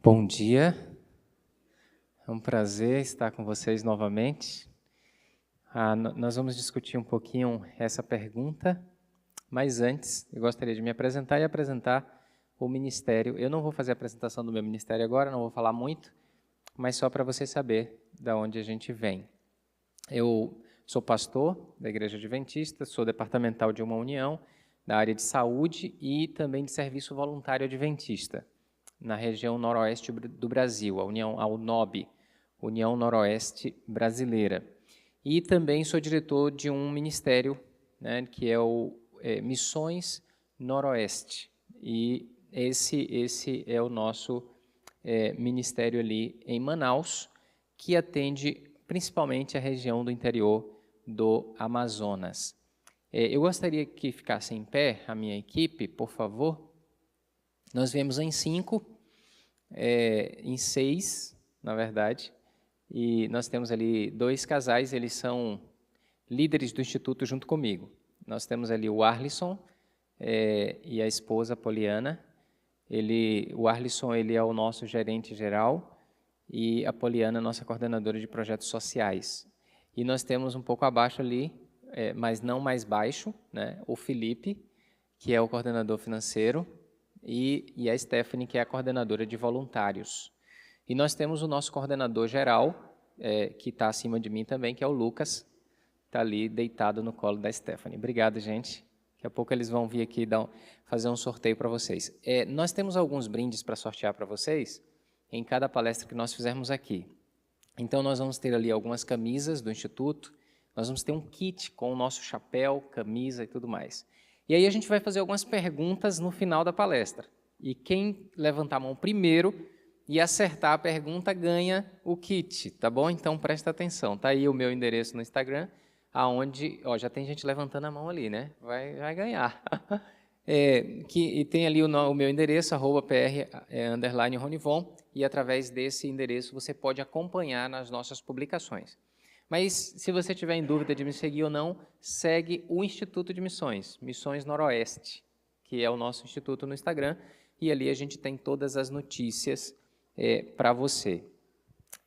Bom dia, é um prazer estar com vocês novamente. Nós vamos discutir um pouquinho essa pergunta, mas antes eu gostaria de me apresentar e apresentar o ministério. Eu não vou fazer a apresentação do meu ministério agora, não vou falar muito, mas só para você saber de onde a gente vem. Eu sou pastor da Igreja Adventista, sou departamental de uma união da área de saúde e também de serviço voluntário adventista, na região noroeste do Brasil, a UNOB, União Noroeste Brasileira. E também sou diretor de um ministério, né, que é o Missões Noroeste. E esse é o nosso ministério ali em Manaus, que atende principalmente a região do interior do Amazonas. Eu gostaria que ficasse em pé a minha equipe, por favor. Nós viemos em 5, em 6, na verdade, e nós temos ali 2 casais, eles são líderes do Instituto junto comigo. Nós temos ali o Arlisson e a esposa Poliana. O Arlisson ele é o nosso gerente geral e a Poliana nossa coordenadora de projetos sociais. E nós temos um pouco abaixo ali, mas não mais baixo, né, o Felipe, que é o coordenador financeiro, e a Stephanie, que é a coordenadora de voluntários. E nós temos o nosso coordenador geral, que está acima de mim também, que é o Lucas, está ali deitado no colo da Stephanie. Obrigado, gente. Daqui a pouco eles vão vir aqui fazer um sorteio para vocês. Nós temos alguns brindes para sortear para vocês em cada palestra que nós fizermos aqui. Então, nós vamos ter ali algumas camisas do Instituto, nós vamos ter um kit com o nosso chapéu, camisa e tudo mais. E aí a gente vai fazer algumas perguntas no final da palestra. E quem levantar a mão primeiro e acertar a pergunta ganha o kit, tá bom? Então presta atenção. Tá aí o meu endereço no Instagram, aonde, já tem gente levantando a mão ali, né? Vai ganhar. E tem ali o meu endereço, @pr_Ronivon, e através desse endereço você pode acompanhar nas nossas publicações. Mas, se você tiver em dúvida de me seguir ou não, segue o Instituto de Missões, Missões Noroeste, que é o nosso instituto no Instagram, e ali a gente tem todas as notícias para você.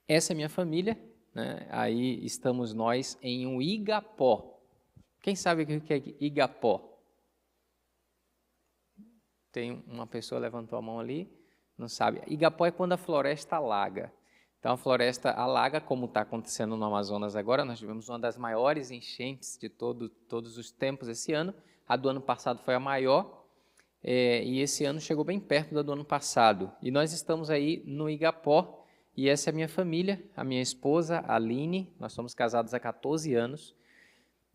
Essa é minha família, né? Aí estamos nós em um Igapó. Quem sabe o que é Igapó? Tem uma pessoa levantou a mão ali, não sabe. Igapó é quando a floresta alaga. Então, a floresta alaga, como está acontecendo no Amazonas agora. Nós tivemos uma das maiores enchentes de todos os tempos esse ano. A do ano passado foi a maior, e esse ano chegou bem perto da do ano passado. E nós estamos aí no Igapó, e essa é a minha família, a minha esposa, a Aline. Nós somos casados há 14 anos.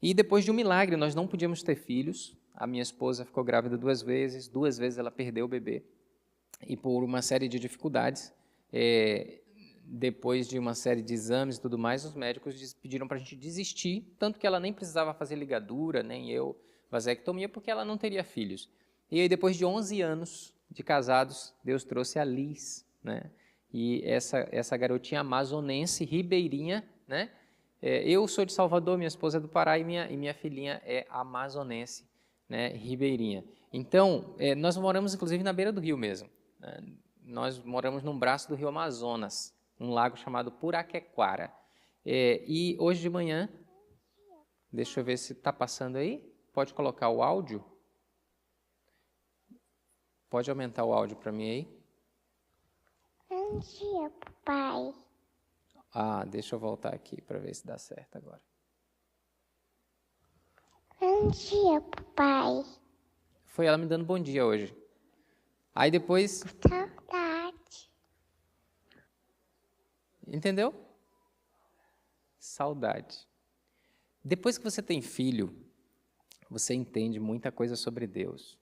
E depois de um milagre, nós não podíamos ter filhos. A minha esposa ficou grávida 2 vezes ela perdeu o bebê. E por uma série de dificuldades, depois de uma série de exames e tudo mais, os médicos pediram para a gente desistir, tanto que ela nem precisava fazer ligadura, nem eu, vasectomia, porque ela não teria filhos. E aí, depois de 11 anos de casados, Deus trouxe a Liz, né? E essa garotinha amazonense, ribeirinha, né? Eu sou de Salvador, minha esposa é do Pará e minha filhinha é amazonense, né? Ribeirinha. Então, nós moramos, inclusive, na beira do rio mesmo. Nós moramos num braço do rio Amazonas, um lago chamado Puraquequara. E hoje de manhã, deixa eu ver se está passando aí, pode colocar o áudio? Pode aumentar o áudio para mim aí? Bom dia, papai. Deixa eu voltar aqui para ver se dá certo agora. Bom dia, papai. Foi ela me dando bom dia hoje. Aí depois... Saudade. Entendeu? Saudade. Depois que você tem filho, você entende muita coisa sobre Deus.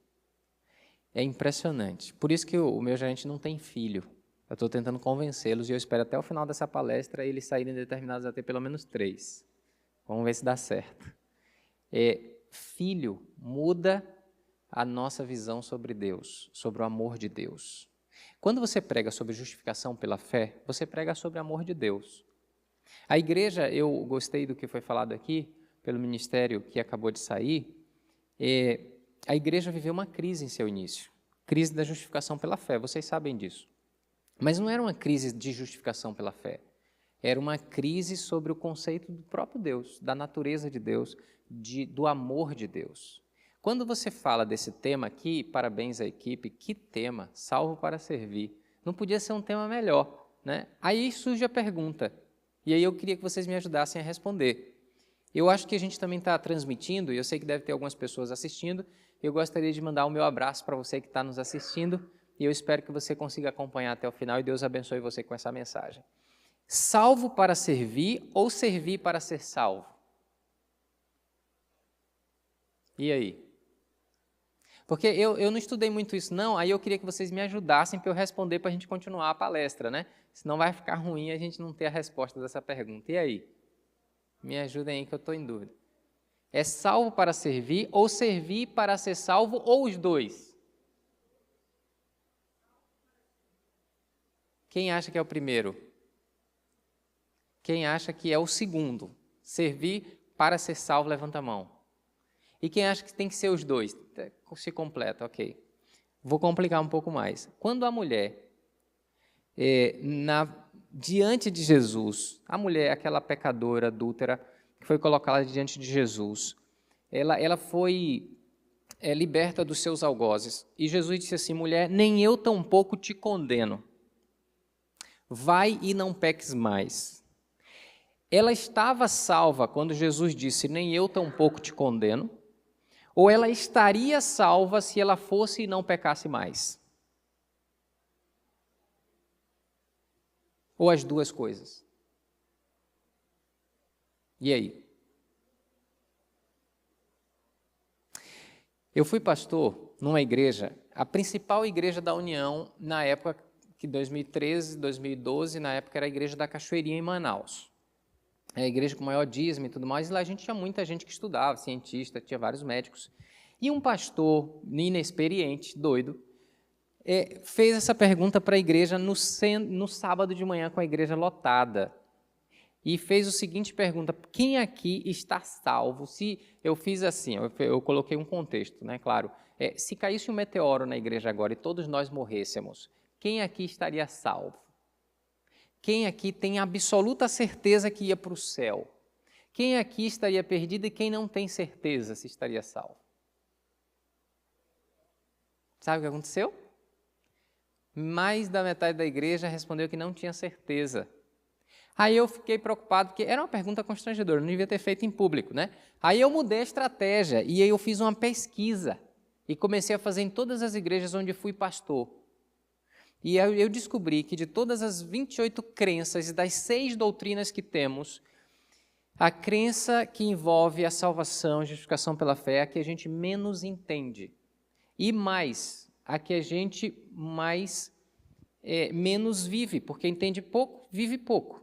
É impressionante. Por isso que o meu gerente não tem filho. Eu estou tentando convencê-los e eu espero até o final dessa palestra eles saírem determinados a ter pelo menos 3. Vamos ver se dá certo. Filho muda a nossa visão sobre Deus, sobre o amor de Deus. Quando você prega sobre justificação pela fé, você prega sobre o amor de Deus. A igreja, eu gostei do que foi falado aqui, pelo ministério que acabou de sair, a igreja viveu uma crise em seu início, crise da justificação pela fé, vocês sabem disso. Mas não era uma crise de justificação pela fé. Era uma crise sobre o conceito do próprio Deus, da natureza de Deus, do amor de Deus. Quando você fala desse tema aqui, parabéns à equipe, que tema, salvo para servir. Não podia ser um tema melhor, né? Aí surge a pergunta, e aí eu queria que vocês me ajudassem a responder. Eu acho que a gente também está transmitindo, e eu sei que deve ter algumas pessoas assistindo, eu gostaria de mandar o meu abraço para você que está nos assistindo, e eu espero que você consiga acompanhar até o final, e Deus abençoe você com essa mensagem. Salvo para servir ou servir para ser salvo? E aí? Porque eu não estudei muito isso não, aí eu queria que vocês me ajudassem para eu responder para a gente continuar a palestra, né? Senão vai ficar ruim a gente não ter a resposta dessa pergunta. E aí? Me ajudem aí que eu estou em dúvida. É salvo para servir ou servir para ser salvo ou os dois? Quem acha que é o primeiro? Quem acha que é o segundo? Servir para ser salvo, levanta a mão. E quem acha que tem que ser os dois? Se completa, ok. Vou complicar um pouco mais. Quando a mulher, diante de Jesus, a mulher, aquela pecadora adúltera, que foi colocada diante de Jesus, ela foi liberta dos seus algozes. E Jesus disse assim, mulher, nem eu tampouco te condeno. Vai e não peques mais. Ela estava salva quando Jesus disse, nem eu tampouco te condeno, ou ela estaria salva se ela fosse e não pecasse mais? Ou as duas coisas? E aí? Eu fui pastor numa igreja, a principal igreja da União, na época que 2013, 2012, na época era a igreja da Cachoeirinha em Manaus. É a igreja com maior dízimo e tudo mais, e lá a gente tinha muita gente que estudava, cientista, tinha vários médicos. E um pastor inexperiente, doido, fez essa pergunta para a igreja no sábado de manhã com a igreja lotada. E fez o seguinte pergunta, quem aqui está salvo? Se eu fiz assim, eu coloquei um contexto, né, claro. Se caísse um meteoro na igreja agora e todos nós morrêssemos, quem aqui estaria salvo? Quem aqui tem absoluta certeza que ia para o céu? Quem aqui estaria perdido e quem não tem certeza se estaria salvo? Sabe o que aconteceu? Mais da metade da igreja respondeu que não tinha certeza. Aí eu fiquei preocupado, porque era uma pergunta constrangedora, não devia ter feito em público, né? Aí eu mudei a estratégia e aí eu fiz uma pesquisa e comecei a fazer em todas as igrejas onde fui pastor. E eu descobri que de todas as 28 crenças e das 6 doutrinas que temos, a crença que envolve a salvação, a justificação pela fé, é a que a gente menos entende. E mais, a que a gente menos vive, porque entende pouco, vive pouco.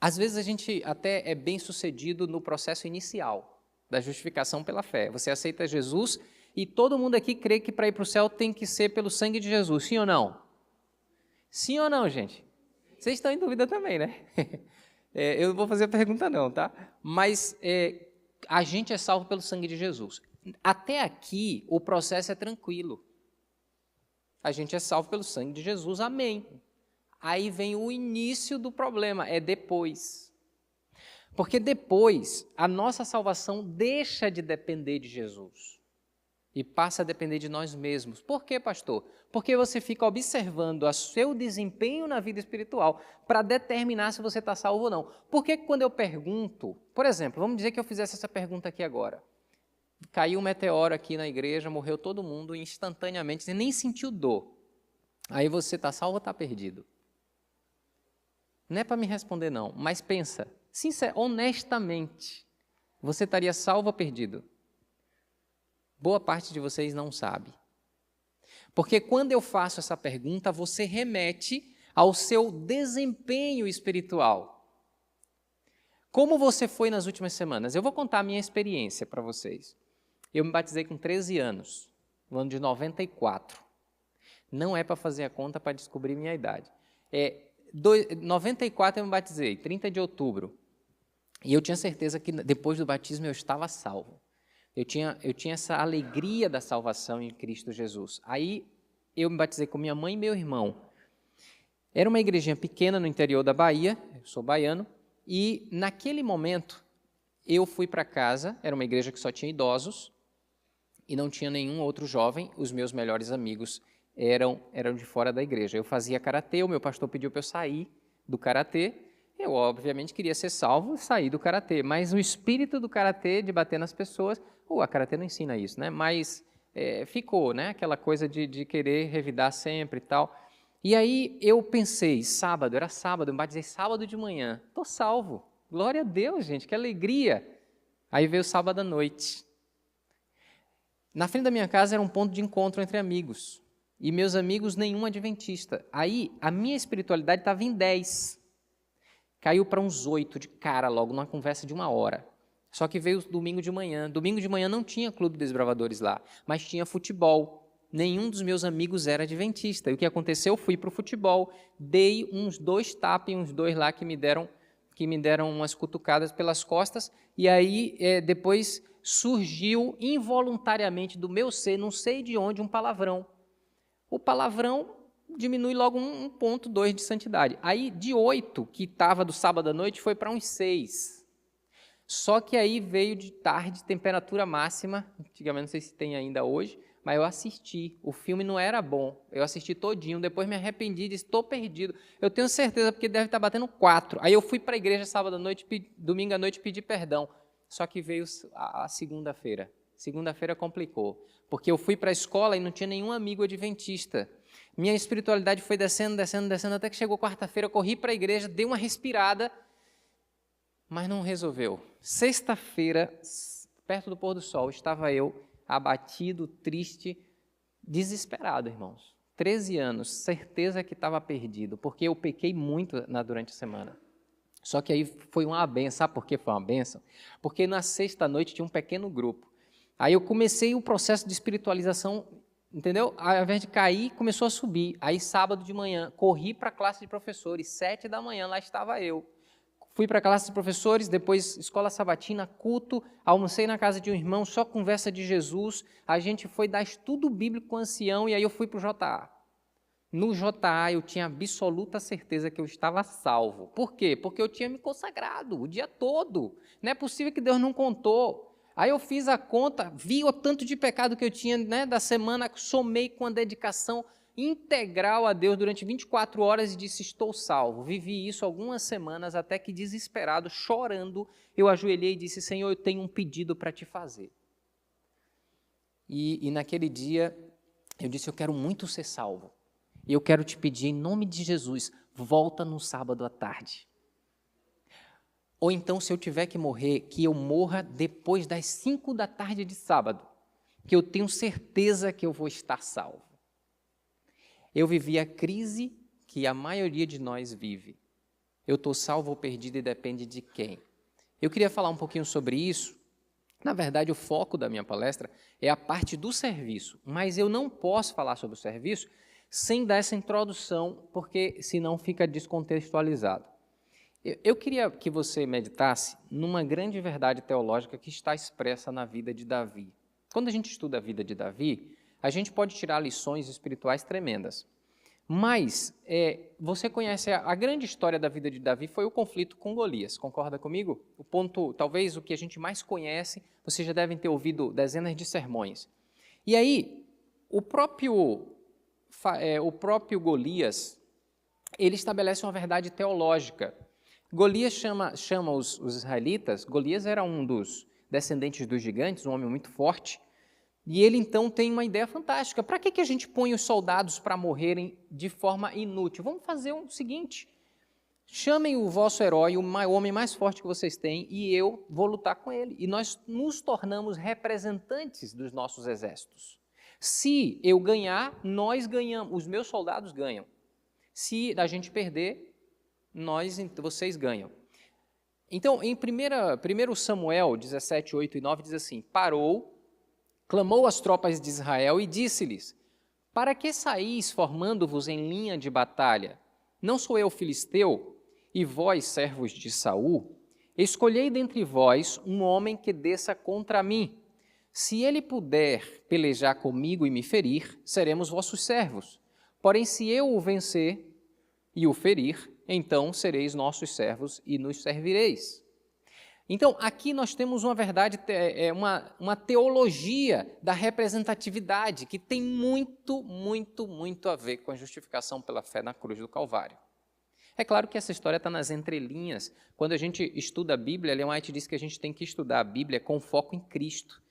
Às vezes a gente até é bem sucedido no processo inicial da justificação pela fé. Você aceita Jesus e todo mundo aqui crê que para ir para o céu tem que ser pelo sangue de Jesus, sim ou não? Sim ou não, gente? Vocês estão em dúvida também, né? Eu não vou fazer a pergunta não, tá? Mas a gente é salvo pelo sangue de Jesus. Até aqui o processo é tranquilo. A gente é salvo pelo sangue de Jesus, amém. Aí vem o início do problema, é depois. Porque depois a nossa salvação deixa de depender de Jesus e passa a depender de nós mesmos. Por quê, pastor? Porque você fica observando o seu desempenho na vida espiritual para determinar se você está salvo ou não. Por que quando eu pergunto, por exemplo, vamos dizer que eu fizesse essa pergunta aqui agora. Caiu um meteoro aqui na igreja, morreu todo mundo instantaneamente, você nem sentiu dor. Aí você está salvo ou está perdido? Não é para me responder não, mas pensa, honestamente, você estaria salvo ou perdido? Boa parte de vocês não sabe. Porque quando eu faço essa pergunta, você remete ao seu desempenho espiritual. Como você foi nas últimas semanas? Eu vou contar a minha experiência para vocês. Eu me batizei com 13 anos, no ano de 94. Não é para fazer a conta para descobrir minha idade. 94 eu me batizei, 30 de outubro. E eu tinha certeza que depois do batismo eu estava salvo. Eu tinha essa alegria da salvação em Cristo Jesus. Aí eu me batizei com minha mãe e meu irmão. Era uma igrejinha pequena no interior da Bahia, eu sou baiano, e naquele momento eu fui para casa, era uma igreja que só tinha idosos e não tinha nenhum outro jovem, os meus melhores amigos eram de fora da igreja. Eu fazia karatê, o meu pastor pediu para eu sair do karatê, eu obviamente queria ser salvo e sair do karatê, mas o espírito do karatê, de bater nas pessoas, a karatê não ensina isso, né? Mas ficou, né? Aquela coisa de querer revidar sempre e tal. E aí eu pensei, era sábado, eu batizei sábado de manhã, estou salvo, glória a Deus, gente, que alegria. Aí veio sábado à noite. Na frente da minha casa era um ponto de encontro entre amigos, e meus amigos nenhum adventista. Aí a minha espiritualidade estava em 10, caiu para uns 8 de cara logo, numa conversa de 1 hora. Só que veio domingo de manhã não tinha Clube Desbravadores lá, mas tinha futebol. Nenhum dos meus amigos era adventista. E o que aconteceu? Eu fui para o futebol, dei uns 2 tapas e uns 2 lá que me deram umas cutucadas pelas costas, e aí depois surgiu involuntariamente do meu ser, não sei de onde, um palavrão. O palavrão diminui logo 1 ponto, 2 de santidade. Aí de 8, que estava do sábado à noite, foi para uns 6. Só que aí veio de tarde, temperatura máxima, antigamente não sei se tem ainda hoje, mas eu assisti, o filme não era bom, eu assisti todinho, depois me arrependi, disse, estou perdido, eu tenho certeza porque deve estar batendo 4, aí eu fui para a igreja sábado à noite, domingo à noite pedir perdão, só que veio a segunda-feira complicou, porque eu fui para a escola e não tinha nenhum amigo adventista, minha espiritualidade foi descendo, até que chegou quarta-feira, corri para a igreja, dei uma respirada, mas não resolveu. Sexta-feira, perto do pôr do sol, estava eu abatido, triste, desesperado, irmãos. 13 anos, certeza que estava perdido, porque eu pequei muito durante a semana. Só que aí foi uma benção. Sabe por que foi uma benção? Porque na sexta-noite tinha um pequeno grupo. Aí eu comecei o processo de espiritualização, entendeu? Ao invés de cair, começou a subir. Aí sábado de manhã, corri para a classe de professores, 7 da manhã, lá estava eu. Fui para a classe de professores, depois escola sabatina, culto, almocei na casa de um irmão, só conversa de Jesus, a gente foi dar estudo bíblico com o ancião e aí eu fui para o JA. No JA eu tinha absoluta certeza que eu estava salvo. Por quê? Porque eu tinha me consagrado o dia todo. Não é possível que Deus não contou. Aí eu fiz a conta, vi o tanto de pecado que eu tinha, né, da semana, somei com a dedicação integral a Deus durante 24 horas e disse, estou salvo. Vivi isso algumas semanas, até que desesperado, chorando, eu ajoelhei e disse, Senhor, eu tenho um pedido para te fazer. E naquele dia, eu disse, eu quero muito ser salvo. E eu quero te pedir, em nome de Jesus, volta no sábado à tarde. Ou então, se eu tiver que morrer, que eu morra depois das 5 da tarde de sábado, que eu tenho certeza que eu vou estar salvo. Eu vivi a crise que a maioria de nós vive. Eu estou salvo ou perdido e depende de quem? Eu queria falar um pouquinho sobre isso. Na verdade, o foco da minha palestra é a parte do serviço, mas eu não posso falar sobre o serviço sem dar essa introdução, porque senão fica descontextualizado. Eu queria que você meditasse numa grande verdade teológica que está expressa na vida de Davi. Quando a gente estuda a vida de Davi, a gente pode tirar lições espirituais tremendas. Mas você conhece a grande história da vida de Davi foi o conflito com Golias, concorda comigo? O ponto, talvez o que a gente mais conhece, vocês já devem ter ouvido dezenas de sermões. E aí, o próprio Golias, ele estabelece uma verdade teológica. Golias chama os israelitas, Golias era um dos descendentes dos gigantes, um homem muito forte, e ele então tem uma ideia fantástica. Para que a gente põe os soldados para morrerem de forma inútil? Vamos fazer o seguinte, chamem o vosso herói, o homem mais forte que vocês têm, e eu vou lutar com ele. E nós nos tornamos representantes dos nossos exércitos. Se eu ganhar, nós ganhamos, os meus soldados ganham. Se a gente perder, vocês ganham. Então, em 1 Samuel 17, 8 e 9, diz assim, parou, clamou às tropas de Israel e disse-lhes, para que saís formando-vos em linha de batalha? Não sou eu filisteu, e vós, servos de Saul? Escolhei dentre vós um homem que desça contra mim. Se ele puder pelejar comigo e me ferir, seremos vossos servos. Porém, se eu o vencer e o ferir, então sereis nossos servos e nos servireis. Então, aqui nós temos uma verdade, uma teologia da representatividade que tem muito, muito, muito a ver com a justificação pela fé na cruz do Calvário. É claro que essa história está nas entrelinhas. Quando a gente estuda a Bíblia, Ellen White diz que a gente tem que estudar a Bíblia com foco em Cristo.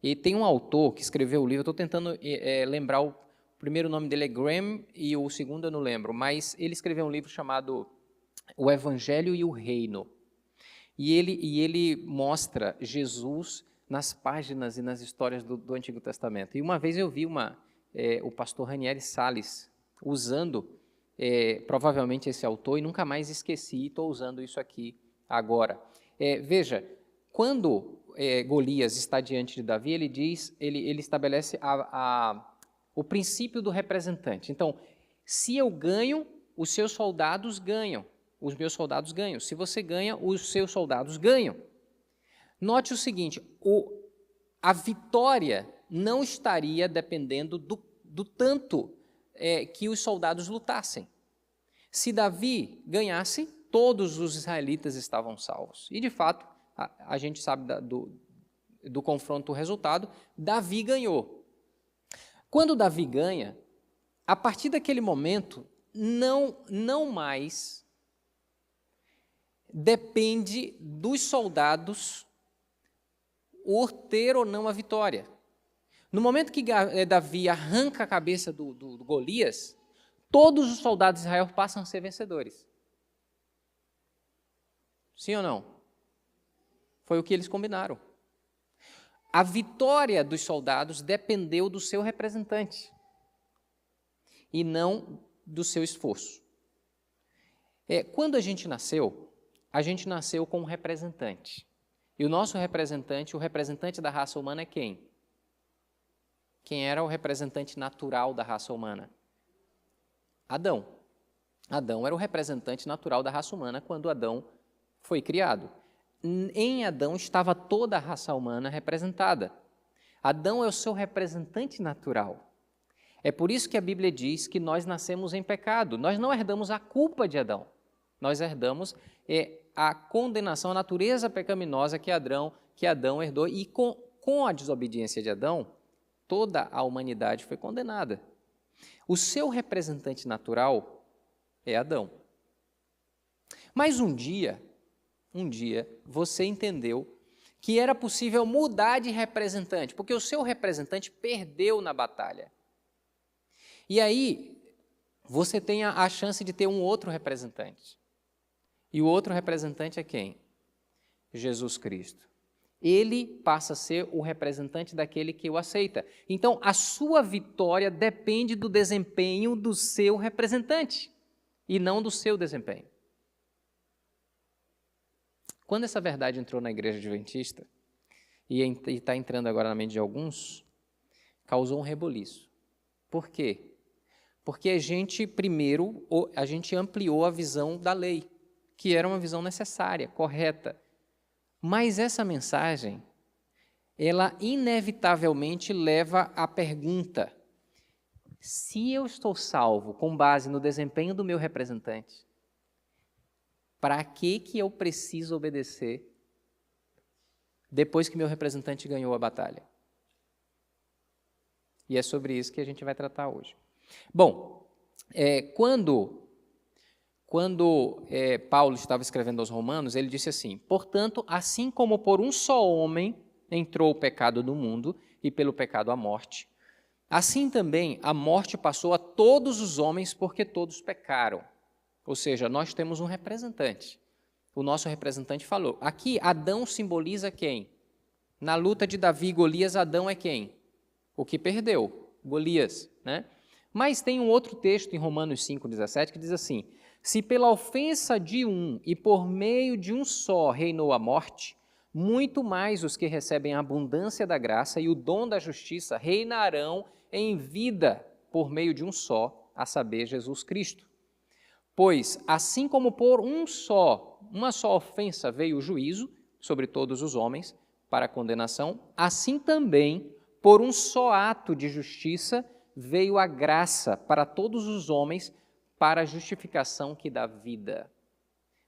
E tem um autor que escreveu o livro, eu estou tentando lembrar, o primeiro nome dele é Graham e o segundo eu não lembro, mas ele escreveu um livro chamado O Evangelho e o Reino. E ele mostra Jesus nas páginas e nas histórias do Antigo Testamento. E uma vez eu vi o pastor Ranieri Salles usando provavelmente esse autor e nunca mais esqueci e estou usando isso aqui agora. Veja, quando Golias está diante de Davi, ele estabelece o princípio do representante. Então, se eu ganho, os seus soldados ganham. Os meus soldados ganham. Se você ganha, os seus soldados ganham. Note o seguinte, a vitória não estaria dependendo do tanto que os soldados lutassem. Se Davi ganhasse, todos os israelitas estavam salvos. E, de fato, a gente sabe do confronto, o resultado, Davi ganhou. Quando Davi ganha, a partir daquele momento, não mais depende dos soldados o ter ou não a vitória. No momento que Davi arranca a cabeça do Golias, todos os soldados de Israel passam a ser vencedores. Sim ou não? Foi o que eles combinaram. A vitória dos soldados dependeu do seu representante e não do seu esforço. Quando a gente nasceu com um representante. E o nosso representante, o representante da raça humana é quem? Quem era o representante natural da raça humana? Adão. Adão era o representante natural da raça humana quando Adão foi criado. Em Adão estava toda a raça humana representada. Adão é o seu representante natural. É por isso que a Bíblia diz que nós nascemos em pecado. Nós não herdamos a culpa de Adão. Nós herdamos a condenação, a natureza pecaminosa que Adão herdou. E com a desobediência de Adão, toda a humanidade foi condenada. O seu representante natural é Adão. Mas um dia, você entendeu que era possível mudar de representante, porque o seu representante perdeu na batalha. E aí, você tem a chance de ter um outro representante. E o outro representante é quem? Jesus Cristo. Ele passa a ser o representante daquele que o aceita. Então, a sua vitória depende do desempenho do seu representante e não do seu desempenho. Quando essa verdade entrou na igreja adventista, e está entrando agora na mente de alguns, causou um reboliço. Por quê? Porque a gente ampliou a visão da lei, que era uma visão necessária, correta. Mas essa mensagem, ela inevitavelmente leva à pergunta: se eu estou salvo com base no desempenho do meu representante, para que eu preciso obedecer depois que meu representante ganhou a batalha? E é sobre isso que a gente vai tratar hoje. Bom, quando Paulo estava escrevendo aos Romanos, ele disse assim: portanto, assim como por um só homem entrou o pecado no mundo, e pelo pecado a morte, assim também a morte passou a todos os homens, porque todos pecaram. Ou seja, nós temos um representante. O nosso representante falou. Aqui, Adão simboliza quem? Na luta de Davi e Golias, Adão é quem? O que perdeu, Golias, né? Mas tem um outro texto em Romanos 5,17 que diz assim: se pela ofensa de um e por meio de um só reinou a morte, muito mais os que recebem a abundância da graça e o dom da justiça reinarão em vida por meio de um só, a saber, Jesus Cristo. Pois, assim como por uma só ofensa veio o juízo sobre todos os homens para a condenação, assim também, por um só ato de justiça, veio a graça para todos os homens para a justificação que dá vida.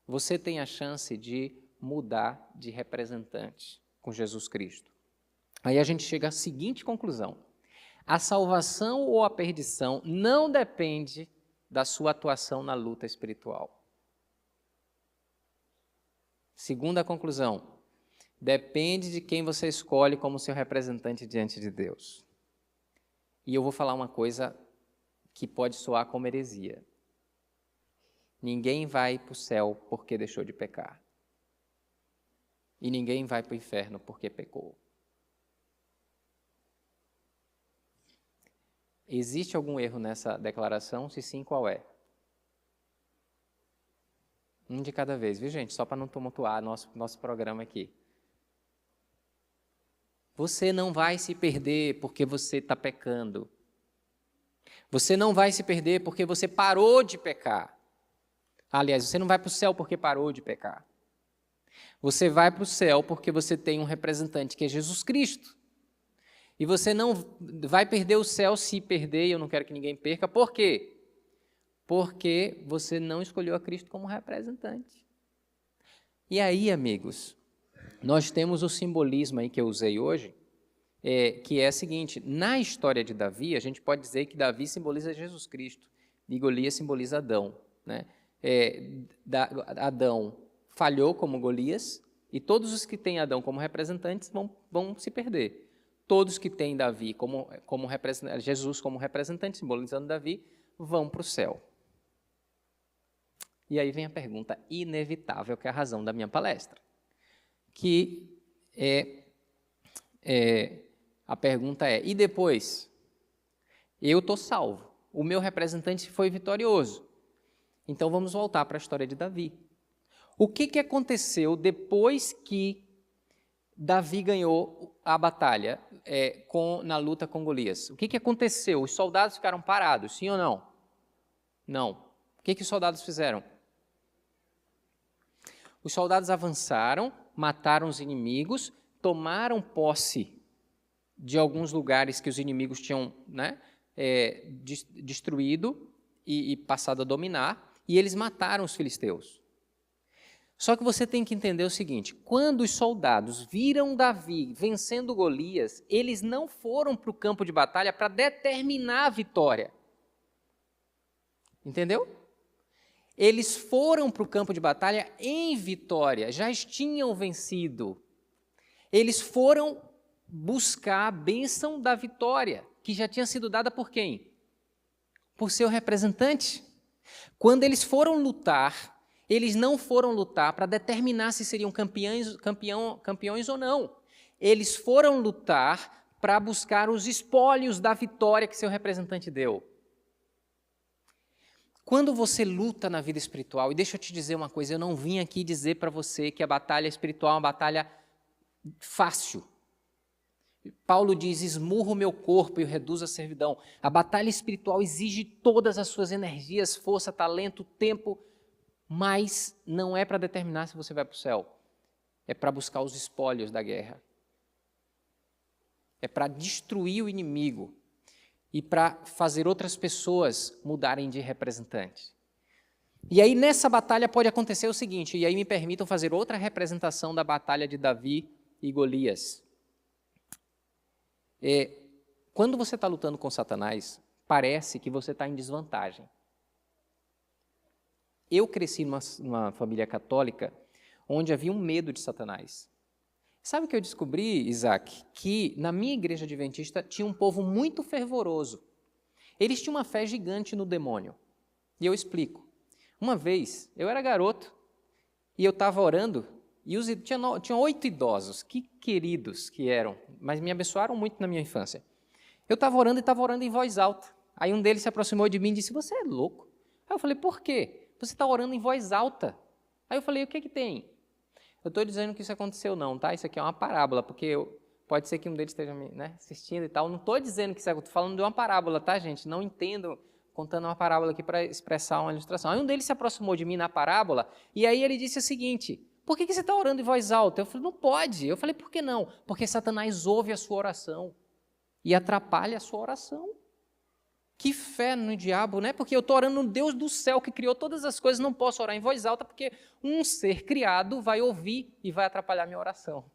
Você tem a chance de mudar de representante com Jesus Cristo. Aí a gente chega à seguinte conclusão: a salvação ou a perdição não depende da sua atuação na luta espiritual. Segunda conclusão: depende de quem você escolhe como seu representante diante de Deus. E eu vou falar uma coisa que pode soar como heresia. Ninguém vai para o céu porque deixou de pecar. E ninguém vai para o inferno porque pecou. Existe algum erro nessa declaração? Se sim, qual é? Um de cada vez, viu, gente? Só para não tumultuar nosso programa aqui. Você não vai se perder porque você está pecando. Você não vai se perder porque você parou de pecar. Aliás, você não vai para o céu porque parou de pecar. Você vai para o céu porque você tem um representante que é Jesus Cristo. E você não vai perder o céu se perder, e eu não quero que ninguém perca. Por quê? Porque você não escolheu a Cristo como representante. E aí, amigos, nós temos o simbolismo aí que eu usei hoje, que é o seguinte: na história de Davi, a gente pode dizer que Davi simboliza Jesus Cristo e Golias simboliza Adão, né? Adão falhou como Golias, e todos os que têm Adão como representantes vão se perder. Todos que têm Davi como representante, Jesus como representante, simbolizando Davi, vão para o céu. E aí vem a pergunta inevitável, que é a razão da minha palestra. Que a pergunta é: e depois? Eu estou salvo, o meu representante foi vitorioso. Então vamos voltar para a história de Davi. O que aconteceu depois que Davi ganhou a batalha na luta com Golias? O que aconteceu? Os soldados ficaram parados, sim ou não? Não. O que os soldados fizeram? Os soldados avançaram, mataram os inimigos, tomaram posse de alguns lugares que os inimigos tinham, né, destruído e passado a dominar, e eles mataram os filisteus. Só que você tem que entender o seguinte: quando os soldados viram Davi vencendo Golias, eles não foram para o campo de batalha para determinar a vitória. Entendeu? Eles foram para o campo de batalha em vitória, já tinham vencido. Eles foram buscar a bênção da vitória, que já tinha sido dada por quem? Por seu representante. Quando eles foram lutar, eles não foram lutar para determinar se seriam campeões ou não. Eles foram lutar para buscar os espólios da vitória que seu representante deu. Quando você luta na vida espiritual, e deixa eu te dizer uma coisa, eu não vim aqui dizer para você que a batalha espiritual é uma batalha fácil. Paulo diz: esmurro o meu corpo e o reduzo à servidão. A batalha espiritual exige todas as suas energias, força, talento, tempo, mas não é para determinar se você vai para o céu. É para buscar os espólios da guerra. É para destruir o inimigo e para fazer outras pessoas mudarem de representante. E aí nessa batalha pode acontecer o seguinte, e aí me permitam fazer outra representação da batalha de Davi e Golias. Quando você está lutando com Satanás, parece que você está em desvantagem. Eu cresci numa família católica onde havia um medo de Satanás. Sabe o que eu descobri, Isaac? Que na minha igreja adventista tinha um povo muito fervoroso. Eles tinham uma fé gigante no demônio. E eu explico. Uma vez, eu era garoto e eu estava orando e tinha 8 idosos, que queridos que eram, mas me abençoaram muito na minha infância. Eu estava orando em voz alta. Aí um deles se aproximou de mim e disse: você é louco? Aí eu falei: por quê? Você está orando em voz alta. Aí eu falei: o que tem? Eu estou dizendo que isso aconteceu não, tá? Isso aqui é uma parábola, porque pode ser que um deles esteja me assistindo e tal. Não estou dizendo que isso aconteceu, estou falando de uma parábola, tá, gente? Não entendo contando uma parábola aqui para expressar uma ilustração. Aí um deles se aproximou de mim na parábola e aí ele disse o seguinte: por que você está orando em voz alta? Eu falei: não pode. Eu falei: por que não? Porque Satanás ouve a sua oração e atrapalha a sua oração. Que fé no diabo, né? Porque eu estou orando no Deus do céu que criou todas as coisas, não posso orar em voz alta porque um ser criado vai ouvir e vai atrapalhar minha oração.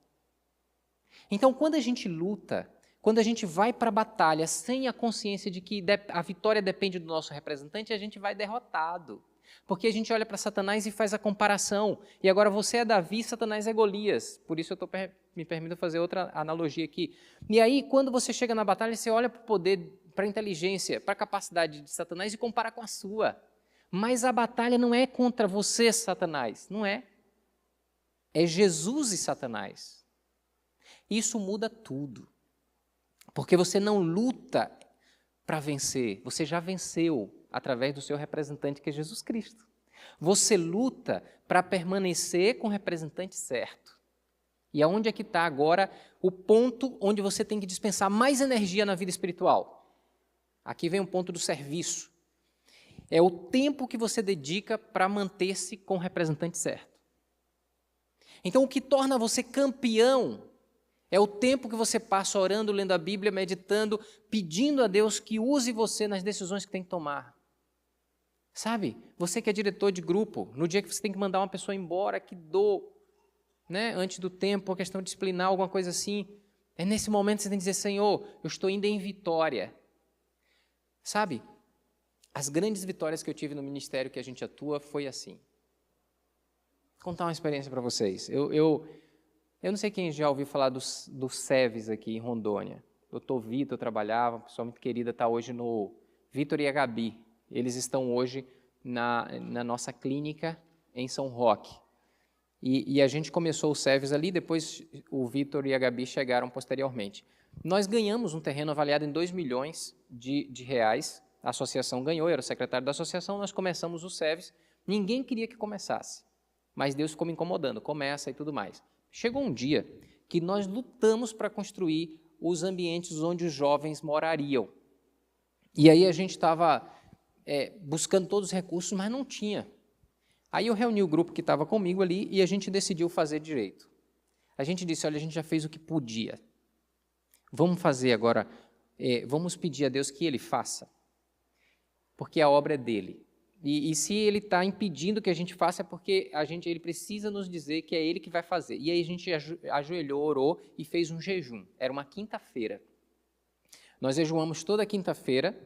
Então, quando a gente luta, quando a gente vai para a batalha sem a consciência de que a vitória depende do nosso representante, a gente vai derrotado. Porque a gente olha para Satanás e faz a comparação. E agora você é Davi, Satanás é Golias. Por isso eu me permito fazer outra analogia aqui. E aí, quando você chega na batalha, você olha para o poder, para a inteligência, para a capacidade de Satanás e compara com a sua. Mas a batalha não é contra você, Satanás. Não é. É Jesus e Satanás. Isso muda tudo. Porque você não luta para vencer. Você já venceu através do seu representante, que é Jesus Cristo. Você luta para permanecer com o representante certo. E aonde é que está agora o ponto onde você tem que dispensar mais energia na vida espiritual? Aqui vem um ponto do serviço. É o tempo que você dedica para manter-se com o representante certo. Então, o que torna você campeão é o tempo que você passa orando, lendo a Bíblia, meditando, pedindo a Deus que use você nas decisões que tem que tomar. Sabe, você que é diretor de grupo, no dia que você tem que mandar uma pessoa embora, que dor, né, antes do tempo, a questão disciplinar, alguma coisa assim, é nesse momento que você tem que dizer, Senhor, eu estou indo em vitória. Sabe, as grandes vitórias que eu tive no ministério que a gente atua foi assim. Vou contar uma experiência para vocês. Eu não sei quem já ouviu falar do SEVES aqui em Rondônia. Doutor Vitor trabalhava, uma pessoa muito querida, está hoje no Vitor e a Gabi. Eles estão hoje na nossa clínica em São Roque. E a gente começou o SEVES ali, depois o Vitor e a Gabi chegaram posteriormente. Nós ganhamos um terreno avaliado em 2 milhões de reais. A associação ganhou, eu era o secretário da associação, nós começamos o SEVES. Ninguém queria que começasse, mas Deus ficou me incomodando, começa e tudo mais. Chegou um dia que nós lutamos para construir os ambientes onde os jovens morariam. E aí a gente estava buscando todos os recursos, mas não tinha. Aí eu reuni o grupo que estava comigo ali e a gente decidiu fazer direito. A gente disse, olha, a gente já fez o que podia. Vamos fazer agora, vamos pedir a Deus que Ele faça, porque a obra é dele. E se Ele está impedindo que a gente faça, é porque Ele precisa nos dizer que é Ele que vai fazer. E aí a gente ajoelhou, orou e fez um jejum. Era uma quinta-feira. Nós jejuamos toda quinta-feira.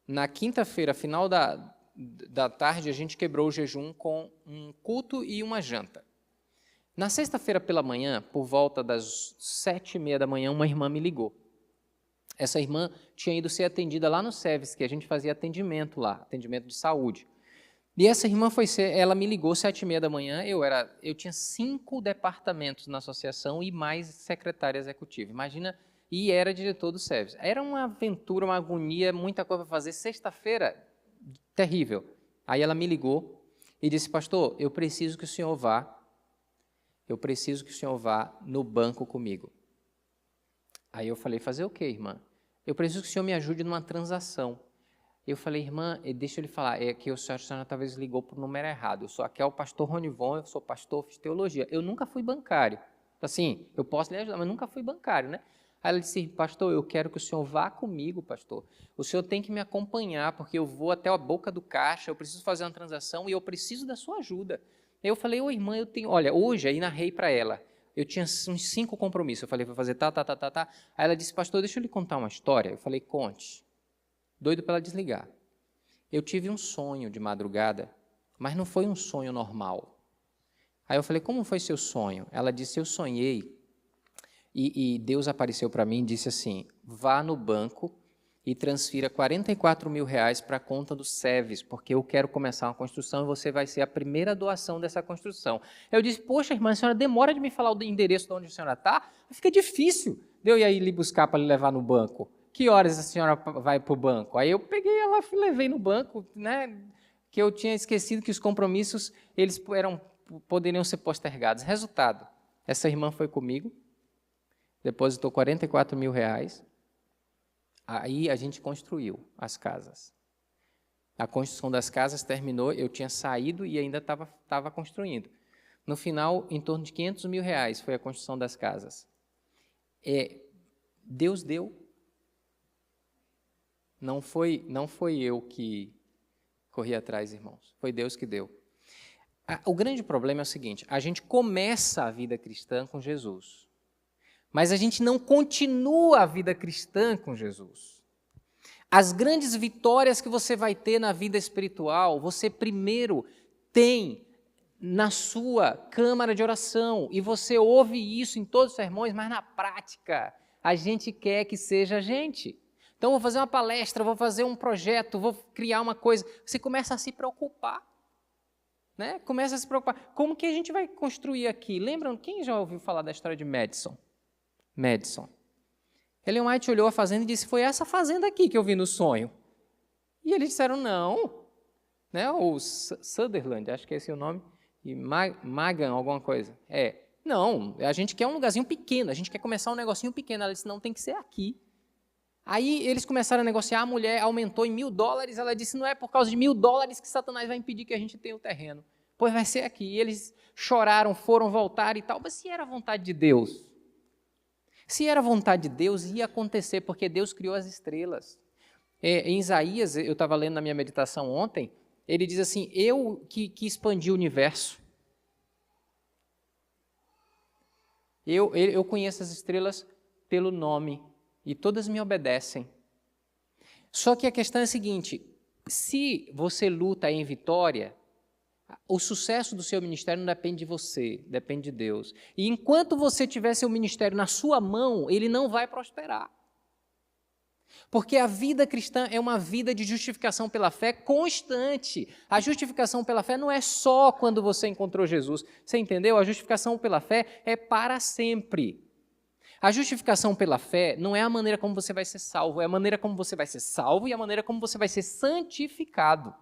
Na quinta-feira, final da tarde, a gente quebrou o jejum com um culto e uma janta. Na sexta-feira pela manhã, por volta das 7h30 da manhã, uma irmã me ligou. Essa irmã tinha ido ser atendida lá no SEVES, que a gente fazia atendimento lá, atendimento de saúde. E essa irmã ela me ligou 7h30 da manhã, eu tinha 5 departamentos na associação e mais secretária executiva. Imagina, e era diretor do SEVES. Era uma aventura, uma agonia, muita coisa para fazer. Sexta-feira, terrível. Aí ela me ligou e disse, pastor, eu preciso que o senhor vá no banco comigo. Aí eu falei, fazer o quê, irmã? Eu preciso que o senhor me ajude numa transação. Eu falei, irmã, deixa eu lhe falar, é que a senhora talvez ligou para o número errado. Aqui é o pastor Ronivon, eu sou pastor, fiz teologia. Eu nunca fui bancário. Assim, eu posso lhe ajudar, mas nunca fui bancário, né? Aí ela disse, pastor, eu quero que o senhor vá comigo, pastor. O senhor tem que me acompanhar, porque eu vou até a boca do caixa, eu preciso fazer uma transação e eu preciso da sua ajuda. Aí eu falei, ô irmã, olha, hoje, aí narrei para ela, eu tinha uns 5 compromissos, eu falei, vou fazer tá. Aí ela disse, pastor, deixa eu lhe contar uma história. Eu falei, conte. Doido para ela desligar. Eu tive um sonho de madrugada, mas não foi um sonho normal. Aí eu falei, como foi seu sonho? Ela disse, eu sonhei, e Deus apareceu para mim e disse assim, vá no banco e transfira 44 mil reais para a conta do SEVES, porque eu quero começar uma construção e você vai ser a primeira doação dessa construção. Eu disse, poxa, irmã, a senhora demora de me falar o endereço de onde a senhora está? Fica difícil de eu ir aí lhe buscar para lhe levar no banco. Que horas a senhora vai para o banco? Aí eu peguei ela e levei no banco, né, que eu tinha esquecido que os compromissos eles poderiam ser postergados. Resultado, essa irmã foi comigo, depositou 44 mil reais, aí a gente construiu as casas. A construção das casas terminou, eu tinha saído e ainda estava construindo. No final, em torno de 500 mil reais foi a construção das casas. Deus deu. Não foi eu que corri atrás, irmãos. Foi Deus que deu. O grande problema é o seguinte, a gente começa a vida cristã com Jesus, mas a gente não continua a vida cristã com Jesus. As grandes vitórias que você vai ter na vida espiritual, você primeiro tem na sua câmara de oração, e você ouve isso em todos os sermões, mas na prática, a gente quer que seja a gente. Então, vou fazer uma palestra, vou fazer um projeto, vou criar uma coisa. Você começa a se preocupar, né? Começa a se preocupar. Como que a gente vai construir aqui? Lembram, quem já ouviu falar da história de Madison? Madison. Ellen White olhou a fazenda e disse, foi essa fazenda aqui que eu vi no sonho. E eles disseram, não. Né? Ou Sutherland, acho que é esse o nome. E Magan, alguma coisa. Não, a gente quer um lugarzinho pequeno, a gente quer começar um negocinho pequeno. Ela disse, não, tem que ser aqui. Aí eles começaram a negociar, a mulher aumentou em $1.000, ela disse, não é por causa de $1.000 que Satanás vai impedir que a gente tenha o terreno. Pois vai ser aqui. E eles choraram, foram voltar e tal. Mas se era a vontade de Deus? Se era a vontade de Deus, ia acontecer, porque Deus criou as estrelas. Em Isaías, eu estava lendo na minha meditação ontem, ele diz assim, eu que expandi o universo. Eu conheço as estrelas pelo nome. E todas me obedecem. Só que a questão é a seguinte, se você luta em vitória, o sucesso do seu ministério não depende de você, depende de Deus. E enquanto você tiver seu ministério na sua mão, ele não vai prosperar. Porque a vida cristã é uma vida de justificação pela fé constante. A justificação pela fé não é só quando você encontrou Jesus. Você entendeu? A justificação pela fé é para sempre. A justificação pela fé não é a maneira como você vai ser salvo, é a maneira como você vai ser salvo e a maneira como você vai ser santificado.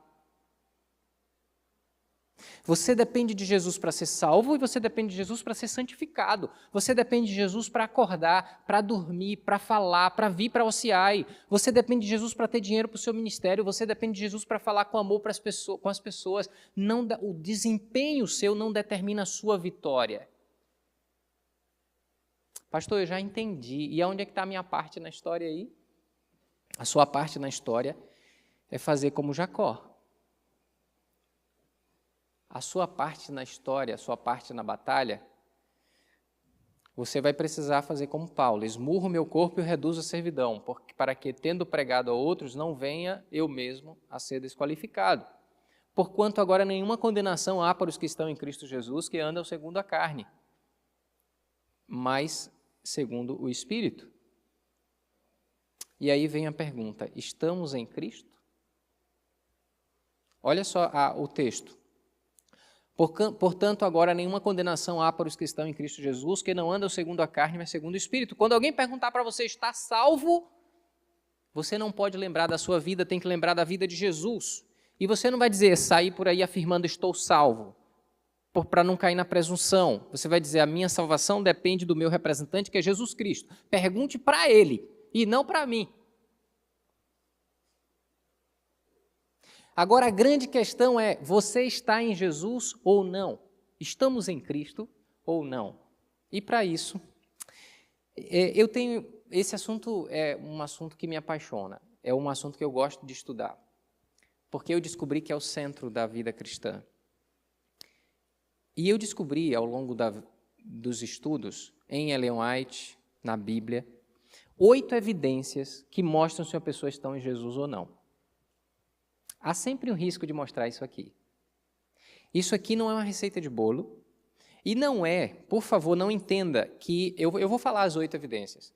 Você depende de Jesus para ser salvo e você depende de Jesus para ser santificado. Você depende de Jesus para acordar, para dormir, para falar, para vir para OCI. Você depende de Jesus para ter dinheiro para o seu ministério. Você depende de Jesus para falar com amor com as pessoas. O desempenho seu não determina a sua vitória. Pastor, eu já entendi. E aonde é que está a minha parte na história aí? A sua parte na história é fazer como Jacó. A sua parte na história, a sua parte na batalha, você vai precisar fazer como Paulo. Esmurro meu corpo e o reduzo a servidão, para que, tendo pregado a outros, não venha eu mesmo a ser desqualificado. Porquanto agora nenhuma condenação há para os que estão em Cristo Jesus, que andam segundo a carne, mas segundo o Espírito. E aí vem a pergunta, estamos em Cristo? Olha só o texto. Portanto, agora nenhuma condenação há para os que estão em Cristo Jesus, que não andam segundo a carne, mas segundo o Espírito. Quando alguém perguntar para você, está salvo? Você não pode lembrar da sua vida, tem que lembrar da vida de Jesus. E você não vai dizer, sair por aí afirmando, estou salvo, para não cair na presunção. Você vai dizer, a minha salvação depende do meu representante, que é Jesus Cristo. Pergunte para ele, e não para mim. Agora, a grande questão é, você está em Jesus ou não? Estamos em Cristo ou não? E para isso, esse assunto é um assunto que me apaixona, é um assunto que eu gosto de estudar, porque eu descobri que é o centro da vida cristã. E eu descobri, ao longo dos estudos, em Ellen White, na Bíblia, 8 evidências que mostram se a pessoa está em Jesus ou não. Há sempre um risco de mostrar isso aqui. Isso aqui não é uma receita de bolo, e não é, por favor, não entenda que eu vou falar as 8 evidências.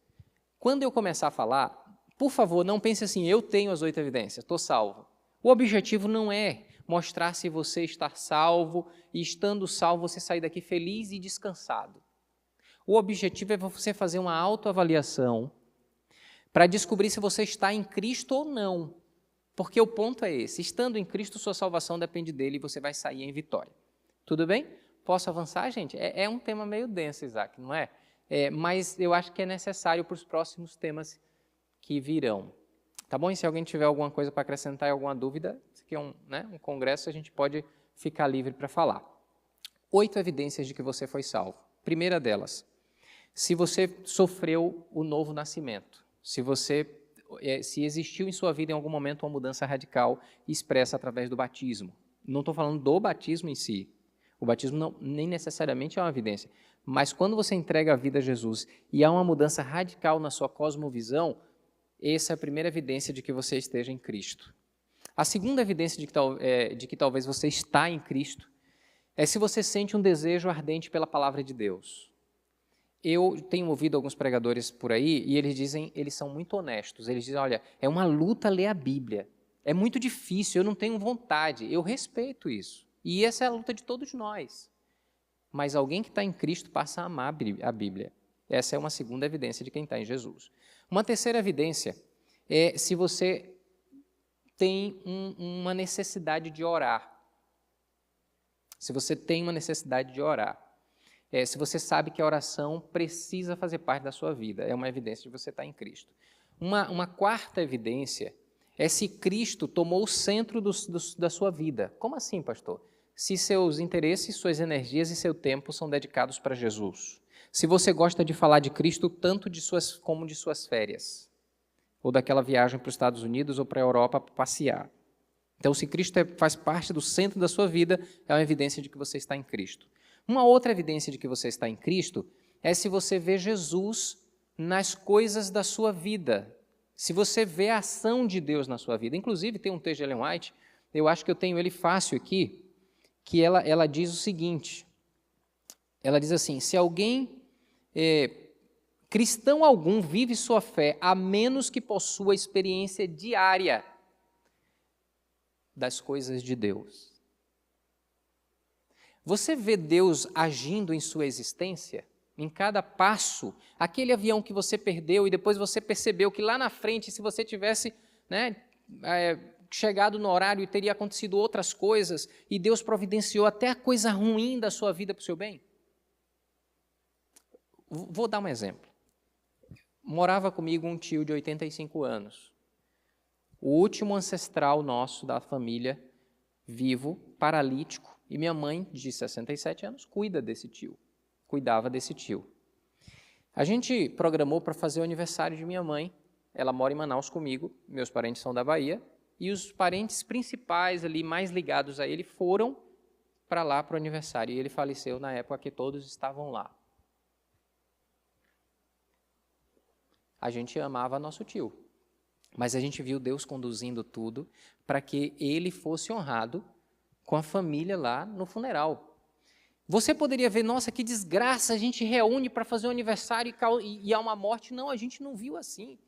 Quando eu começar a falar, por favor, não pense assim, eu tenho as 8 evidências, estou salvo. O objetivo não é mostrar se você está salvo e, estando salvo, você sair daqui feliz e descansado. O objetivo é você fazer uma autoavaliação para descobrir se você está em Cristo ou não. Porque o ponto é esse, estando em Cristo, sua salvação depende dele e você vai sair em vitória. Tudo bem? Posso avançar, gente? É um tema meio denso, Isaac, não é? Mas eu acho que é necessário para os próximos temas que virão. Tá bom? E se alguém tiver alguma coisa para acrescentar e alguma dúvida, isso aqui é um congresso, a gente pode ficar livre para falar. 8 evidências de que você foi salvo. Primeira delas, se você sofreu o novo nascimento, se você se existiu em sua vida em algum momento uma mudança radical expressa através do batismo. Não estou falando do batismo em si. O batismo nem necessariamente é uma evidência. Mas quando você entrega a vida a Jesus e há uma mudança radical na sua cosmovisão, essa é a primeira evidência de que você esteja em Cristo. A segunda evidência de que talvez você está em Cristo é se você sente um desejo ardente pela palavra de Deus. Eu tenho ouvido alguns pregadores por aí e eles são muito honestos. Eles dizem, olha, é uma luta ler a Bíblia. É muito difícil, eu não tenho vontade. Eu respeito isso. E essa é a luta de todos nós. Mas alguém que está em Cristo passa a amar a Bíblia. Essa é uma segunda evidência de quem está em Jesus. Uma terceira evidência é se você tem uma necessidade de orar. Se você tem uma necessidade de orar. Se você sabe que a oração precisa fazer parte da sua vida, é uma evidência de você estar em Cristo. Uma quarta evidência é se Cristo tomou o centro da sua vida. Como assim, pastor? Se seus interesses, suas energias e seu tempo são dedicados para Jesus. Se você gosta de falar de Cristo tanto como de suas férias, ou daquela viagem para os Estados Unidos ou para a Europa para passear. Então, se Cristo faz parte do centro da sua vida, é uma evidência de que você está em Cristo. Uma outra evidência de que você está em Cristo é se você vê Jesus nas coisas da sua vida. Se você vê a ação de Deus na sua vida. Inclusive, tem um texto de Ellen White, eu acho que eu tenho ele fácil aqui, que ela diz o seguinte, ela diz assim, se alguém, cristão algum, vive sua fé a menos que possua experiência diária das coisas de Deus. Você vê Deus agindo em sua existência, em cada passo, aquele avião que você perdeu e depois você percebeu que lá na frente, se você tivesse chegado no horário, teria acontecido outras coisas e Deus providenciou até a coisa ruim da sua vida para o seu bem? Vou dar um exemplo. Morava comigo um tio de 85 anos, o último ancestral nosso da família, vivo, paralítico, e minha mãe, de 67 anos, cuidava desse tio. A gente programou para fazer o aniversário de minha mãe, ela mora em Manaus comigo, meus parentes são da Bahia, e os parentes principais ali, mais ligados a ele, foram para lá para o aniversário, e ele faleceu na época que todos estavam lá. A gente amava nosso tio, mas a gente viu Deus conduzindo tudo para que ele fosse honrado com a família lá no funeral. Você poderia ver, nossa, que desgraça, a gente reúne para fazer um aniversário e há uma morte. Não, a gente não viu assim.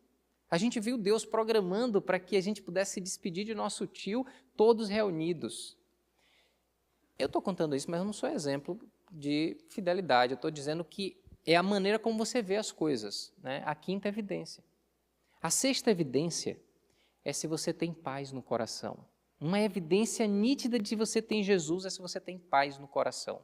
A gente viu Deus programando para que a gente pudesse se despedir de nosso tio, todos reunidos. Eu estou contando isso, mas eu não sou exemplo de fidelidade. Eu estou dizendo que é a maneira como você vê as coisas, né? A quinta evidência. A sexta evidência é se você tem paz no coração. Uma evidência nítida de que você tem Jesus é se você tem paz no coração.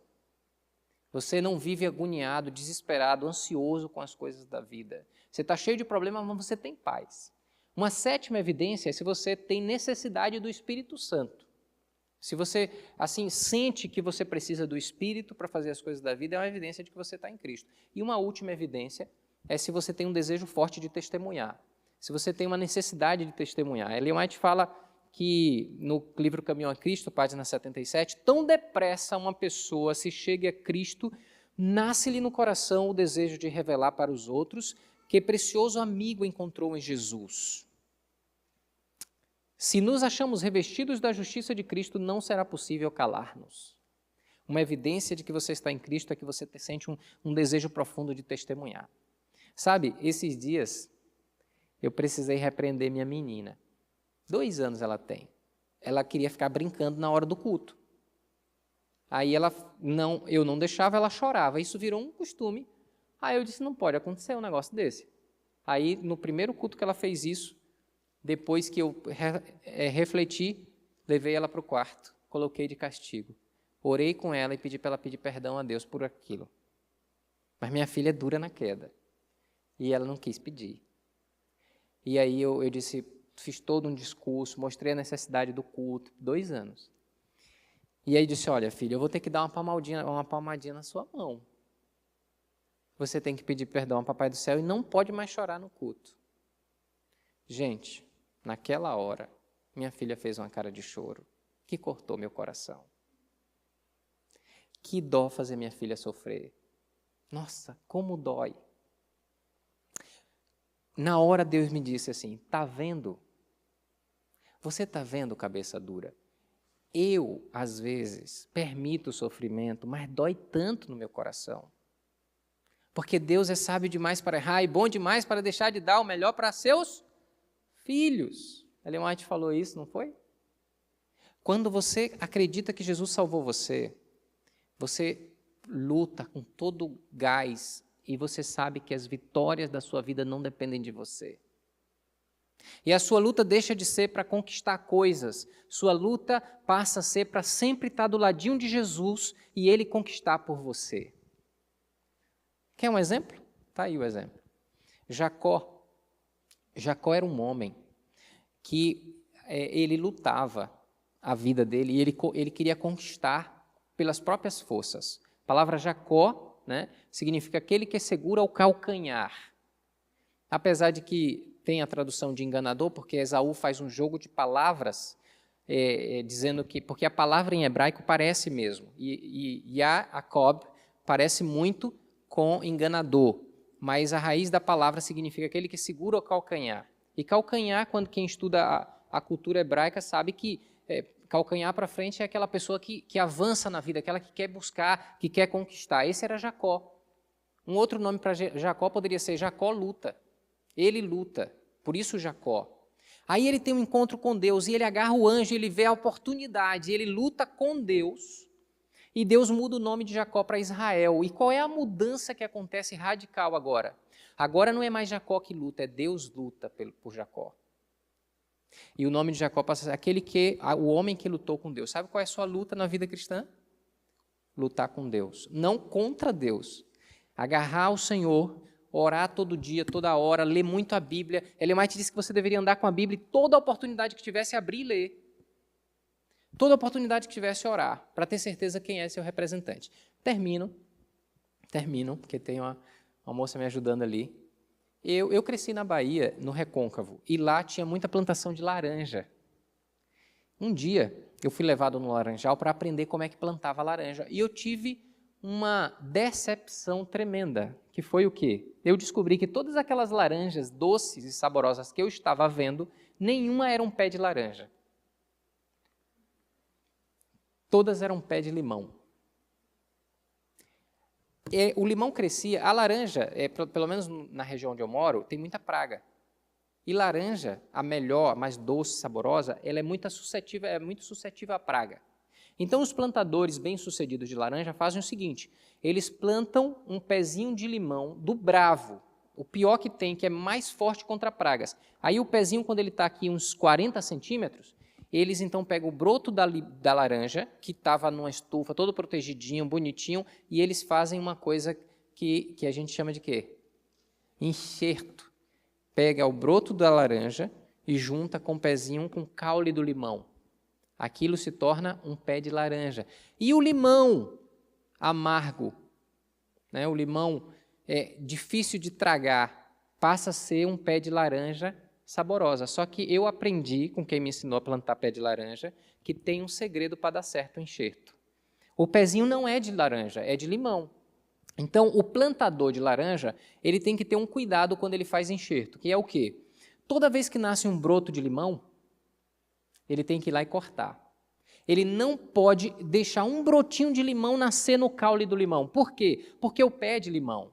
Você não vive agoniado, desesperado, ansioso com as coisas da vida. Você está cheio de problemas, mas você tem paz. Uma sétima evidência é se você tem necessidade do Espírito Santo. Se você, assim, sente que você precisa do Espírito para fazer as coisas da vida, é uma evidência de que você está em Cristo. E uma última evidência é se você tem um desejo forte de testemunhar. Se você tem uma necessidade de testemunhar. Ellen White fala que no livro Caminho a Cristo, página 77, tão depressa uma pessoa se chega a Cristo, nasce-lhe no coração o desejo de revelar para os outros que precioso amigo encontrou em Jesus. Se nos achamos revestidos da justiça de Cristo, não será possível calar-nos. Uma evidência de que você está em Cristo é que você sente um desejo profundo de testemunhar. Sabe, esses dias eu precisei repreender minha menina. 2 anos ela tem. Ela queria ficar brincando na hora do culto. Aí eu não deixava, ela chorava. Isso virou um costume. Aí eu disse, não pode acontecer um negócio desse. Aí, no primeiro culto que ela fez isso, depois que eu refleti, levei ela para o quarto, coloquei de castigo. Orei com ela e pedi para ela pedir perdão a Deus por aquilo. Mas minha filha é dura na queda. E ela não quis pedir. E aí eu disse, fiz todo um discurso, mostrei a necessidade do culto, 2 anos. E aí disse, olha filha, eu vou ter que dar uma palmadinha na sua mão. Você tem que pedir perdão ao Papai do Céu e não pode mais chorar no culto. Gente, naquela hora, minha filha fez uma cara de choro que cortou meu coração. Que dó fazer minha filha sofrer. Nossa, como dói. Na hora Deus me disse assim, tá vendo? Você tá vendo, cabeça dura? Eu, às vezes, permito o sofrimento, mas dói tanto no meu coração. Porque Deus é sábio demais para errar e bom demais para deixar de dar o melhor para seus filhos. Ellen White falou isso, não foi? Quando você acredita que Jesus salvou você, você luta com todo o gás e você sabe que as vitórias da sua vida não dependem de você. E a sua luta deixa de ser para conquistar coisas. Sua luta passa a ser para sempre estar do ladinho de Jesus e Ele conquistar por você. Quer um exemplo? Está aí o exemplo. Jacó era um homem que ele lutava a vida dele e ele queria conquistar pelas próprias forças. A palavra Jacó, né, significa aquele que segura o calcanhar. Apesar de que tem a tradução de enganador, porque Esaú faz um jogo de palavras, dizendo que, porque a palavra em hebraico parece mesmo, e Jacob parece muito com enganador, mas a raiz da palavra significa aquele que segura o calcanhar. E calcanhar, quando quem estuda a cultura hebraica sabe que calcanhar para frente é aquela pessoa que avança na vida, aquela que quer buscar, que quer conquistar. Esse era Jacó. Um outro nome para Jacó poderia ser Jacó luta. Ele luta, por isso Jacó. Aí ele tem um encontro com Deus e ele agarra o anjo, ele vê a oportunidade, ele luta com Deus e Deus muda o nome de Jacó para Israel. E qual é a mudança que acontece radical agora? Agora não é mais Jacó que luta, é Deus luta por Jacó. E o nome de Jacó passa a ser o homem que lutou com Deus. Sabe qual é a sua luta na vida cristã? Lutar com Deus, não contra Deus. Agarrar o Senhor, orar todo dia, toda hora, ler muito a Bíblia. Ellen White disse que você deveria andar com a Bíblia e toda oportunidade que tivesse, abrir e ler. Toda oportunidade que tivesse, orar, para ter certeza quem é seu representante. Termino, porque tem uma moça me ajudando ali. Eu cresci na Bahia, no Recôncavo, e lá tinha muita plantação de laranja. Um dia, eu fui levado no laranjal para aprender como é que plantava laranja. E eu tive uma decepção tremenda, que foi o quê? Eu descobri que todas aquelas laranjas doces e saborosas que eu estava vendo, nenhuma era um pé de laranja. Todas eram pé de limão. O limão crescia, a laranja, pelo menos na região onde eu moro, tem muita praga. E laranja, a melhor, a mais doce, saborosa, ela é muito suscetível à praga. Então, os plantadores bem-sucedidos de laranja fazem o seguinte, eles plantam um pezinho de limão do bravo, o pior que tem, que é mais forte contra pragas. Aí o pezinho, quando ele está aqui uns 40 centímetros, eles então pegam o broto da laranja, que estava numa estufa, todo protegidinho, bonitinho, e eles fazem uma coisa que a gente chama de quê? Enxerto. Pega o broto da laranja e junta com o pezinho com o caule do limão. Aquilo se torna um pé de laranja. E o limão amargo, né? O limão difícil de tragar, passa a ser um pé de laranja saborosa. Só que eu aprendi com quem me ensinou a plantar pé de laranja que tem um segredo para dar certo o enxerto. O pezinho não é de laranja, é de limão. Então, o plantador de laranja, ele tem que ter um cuidado quando ele faz enxerto, que é o quê? Toda vez que nasce um broto de limão, ele tem que ir lá e cortar. Ele não pode deixar um brotinho de limão nascer no caule do limão. Por quê? Porque o pé é de limão.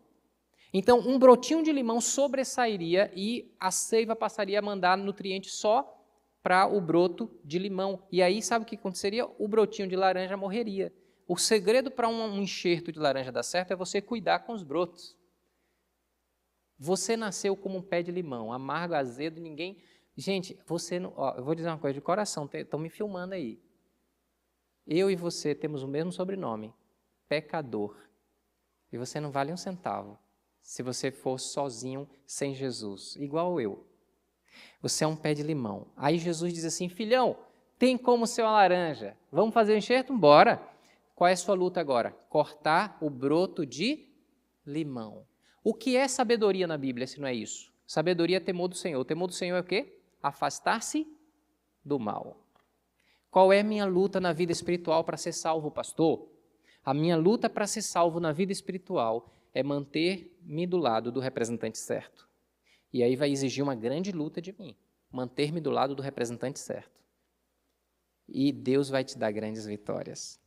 Então, um brotinho de limão sobressairia e a seiva passaria a mandar nutriente só para o broto de limão. E aí, sabe o que aconteceria? O brotinho de laranja morreria. O segredo para um enxerto de laranja dar certo é você cuidar com os brotos. Você nasceu como um pé de limão, amargo, azedo, ninguém... Gente, você não... eu vou dizer uma coisa de coração, estão me filmando aí. Eu e você temos o mesmo sobrenome, pecador. E você não vale um centavo se você for sozinho, sem Jesus, igual eu. Você é um pé de limão. Aí Jesus diz assim, filhão, tem como ser uma laranja. Vamos fazer o enxerto? Bora. Qual é a sua luta agora? Cortar o broto de limão. O que é sabedoria na Bíblia, se não é isso? Sabedoria é temor do Senhor. O temor do Senhor é o quê? Afastar-se do mal. Qual é a minha luta na vida espiritual para ser salvo, pastor? A minha luta para ser salvo na vida espiritual é manter-me do lado do representante certo. E aí vai exigir uma grande luta de mim. Manter-me do lado do representante certo. E Deus vai te dar grandes vitórias.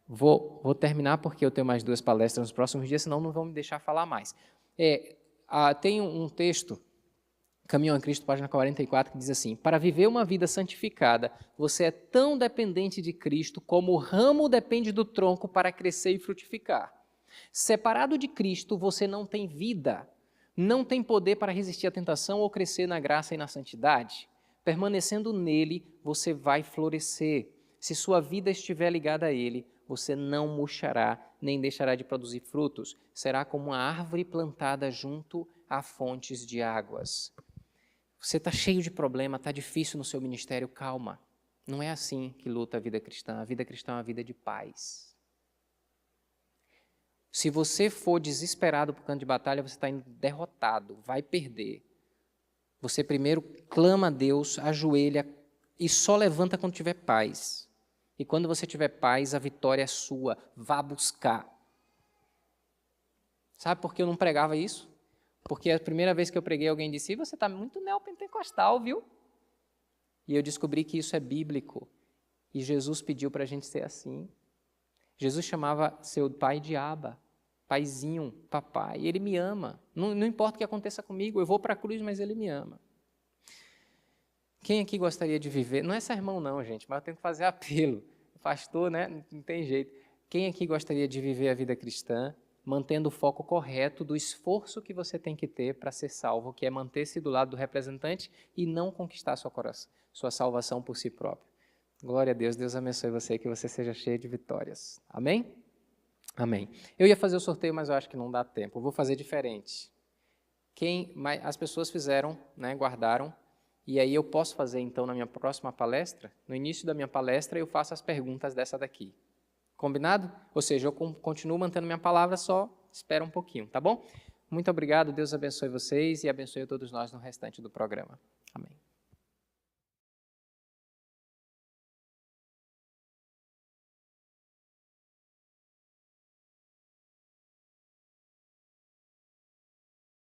Vou terminar porque eu tenho mais 2 palestras nos próximos dias, senão não vão me deixar falar mais. Tem um texto, Caminho a Cristo, página 44, que diz assim: para viver uma vida santificada, você é tão dependente de Cristo como o ramo depende do tronco para crescer e frutificar. Separado de Cristo, você não tem vida, não tem poder para resistir à tentação ou crescer na graça e na santidade. Permanecendo nele, você vai florescer. Se sua vida estiver ligada a ele, você não murchará, nem deixará de produzir frutos. Será como uma árvore plantada junto a fontes de águas. Você está cheio de problema, está difícil no seu ministério, calma. Não é assim que luta a vida cristã. A vida cristã é uma vida de paz. Se você for desesperado por campo de batalha, você está indo derrotado, vai perder. Você primeiro clama a Deus, ajoelha e só levanta quando tiver paz. E quando você tiver paz, a vitória é sua. Vá buscar. Sabe por que eu não pregava isso? Porque a primeira vez que eu preguei, alguém disse: você está muito neopentecostal, viu? E eu descobri que isso é bíblico. E Jesus pediu para a gente ser assim. Jesus chamava seu pai de Abba, paizinho, papai. Ele me ama. Não importa o que aconteça comigo, eu vou para a cruz, mas ele me ama. Quem aqui gostaria de viver? Não é sermão não, gente, mas eu tenho que fazer apelo. Pastor, né? Não tem jeito. Quem aqui gostaria de viver a vida cristã mantendo o foco correto do esforço que você tem que ter para ser salvo, que é manter-se do lado do representante e não conquistar sua salvação por si próprio? Glória a Deus, Deus abençoe você, que você seja cheio de vitórias. Amém? Amém. Eu ia fazer o sorteio, mas eu acho que não dá tempo. Eu vou fazer diferente. As pessoas fizeram, né, guardaram, e aí eu posso fazer então na minha próxima palestra, no início da minha palestra eu faço as perguntas dessa daqui. Combinado? Ou seja, eu continuo mantendo minha palavra, só espera um pouquinho, tá bom? Muito obrigado, Deus abençoe vocês e abençoe a todos nós no restante do programa. Amém.